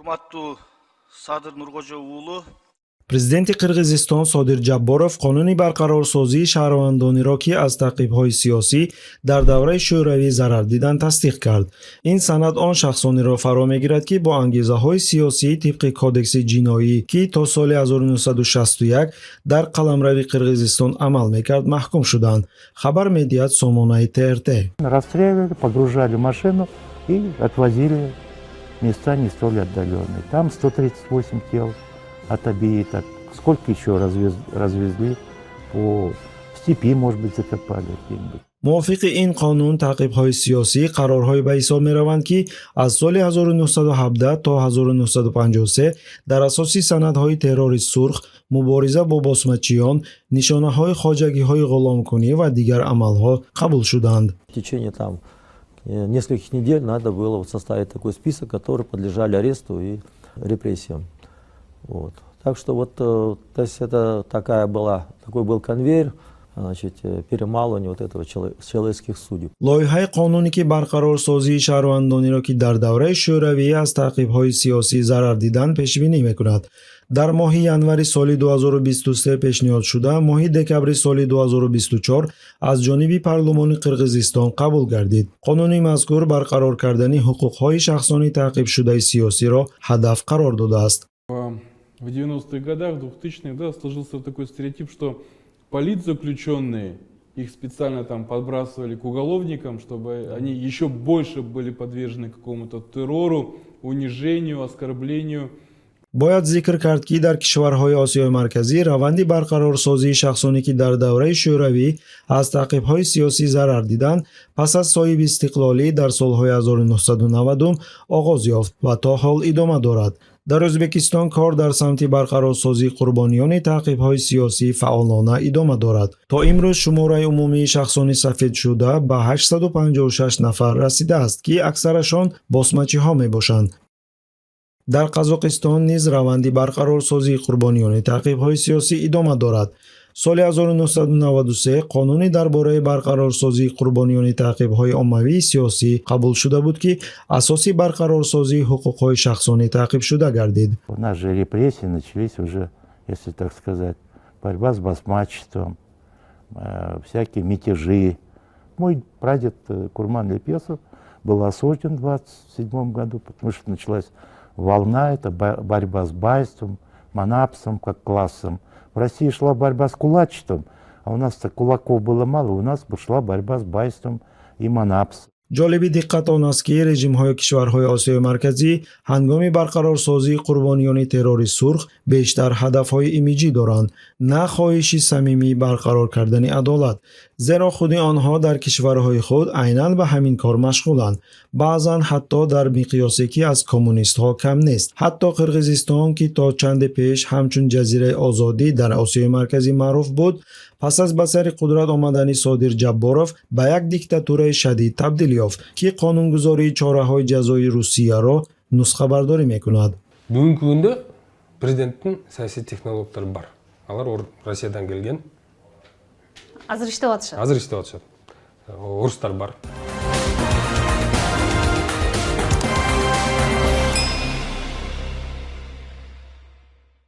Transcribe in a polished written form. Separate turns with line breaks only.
урматтуу Садыр Нуркожо уулу.
Президенти Кыргызстон Содир Жабборов қонуни барқарорсозии шаҳрвандонеро ки аз таъқибҳои сиёсӣ дар давраи шӯравӣ зарар дидан тасдиқ кард. Ин санад он шахсонеро фаро мегирад ки бо ангезаҳои сиёсӣ тибқи кодекси ҷиноӣ ки то соли 1961 дар қаламрави Қирғизистон амал мекард маҳкум шуданд. Хабар медиҳад сомонаи ТРТ.
Расстреливали, погружали в машину и отвозили в места не столь отдаленные. Там 138 тел отобили, так сколько еще развезли по степи, может быть, закопали где-нибудь.
мувофиқи ин қонун таъқибҳои сиёсӣ қарорҳое ба ҳисоб мераванд ки аз соли 1917 то 1953 дар асоси санадҳои террори сурх, мубориза бо босмачиён, нишонаҳои хоҷагиҳои ғуломкунӣ ва дигар амалҳо қабул шуданд.
В течение нескольких недель надо было составить такой список, которые подлежали аресту и репрессиям. Вот. Так что то есть это такой был конвейер, перемалывание этого человеческих судеб.
лоиҳаи қонуне ки барқарорсозии шаҳрвандонеро ки дар давраи шӯравӣ аз таъқибҳои сиёсӣ зарар дидан пешбинӣ мекунад. дар моҳи январи соли 2023 пешниҳод шуда, моҳи декабри соли 2024 аз ҷониби парлумони Қирғизистон қабул гардид. қонуни мазкур барқарор кардани ҳуқуқҳои шахсони таъқибшудаи сиёсиро ҳадаф қарор додааст.
В 90-х годах, 2000-х, сложился такой стереотип, что политзаключенные, их специально подбрасывали к уголовникам, чтобы они еще больше были подвержены какому-то террору, унижению, оскорблению.
бояд зикр кард ки дар кишварҳои Осиёи Марказӣ раванди барқарорсозии шахсоне ки дар давраи шӯравӣ аз таъқибҳои сиёсӣ зарар диданд пас аз соҳиби истиқлолӣ дар солҳои 1990 оғоз ёфт ва то ҳол идома дорад. дар Ӯзбекистон кор дар самти барқарорсозии қурбониёни таъқибҳои сиёсӣ фаъолона идома дорад. То имрӯз шумораи умумии шахсони сафедшуда ба 856 нафар расидааст ки аксарашон босмачиҳо мебошанд. дар Қазоқистон низ раванди барқарорсозии қурбониёни таъқибҳои сиёсӣ идома дорад. соли 1993 қонуни дар бораи барқарорсозии қурбониёни таъқибҳои оммавии сиёсӣ қабул шуда буд ки асоси барқарорсозии ҳуқуқҳои шахсони таъқибшуда гардид.
У нас же репрессии начались уже, если так сказать, борьба с басмачеством, всякие мятежи. Мой прадед Курман Лепесов был осужден в 1927 году, потому что началась волна, это борьба с байством, манапсом как классом. В России шла борьба с кулачеством, а у нас-то кулаков было мало, у нас шла борьба с байством и манапсом.
ҷолиби диққат он аст ки режимҳои кишварҳои Осиёи Марказӣ ҳангоми барқарорсозии қурбониёни террори сурх бештар ҳадафҳои имиҷӣ доранд, на хоҳиши самимӣ барқарор кардани адолат. зеро худи онҳо дар кишварҳои худ айнан ба ҳамин кор машғуланд, баъзан ҳатто дар миқёсе ки аз коммунистҳо кам нест. ҳатто Қирғизистон ки то чанде пеш ҳамчун ҷазираи озодӣ дар Осиёи Марказӣ маъруф буд, пас аз ба сари қудрат омадани Содир Ҷабборов ба як диктатураи шадид табдил ёфт ки қонунгузории чораҳои ҷазои Русияро нусхабардорӣ мекунад.
Бүгүнкү күндө президенттин саясий технологдору бар. Алар Россиядан келген.
Азыр иштеп атышат.
Орустар бар.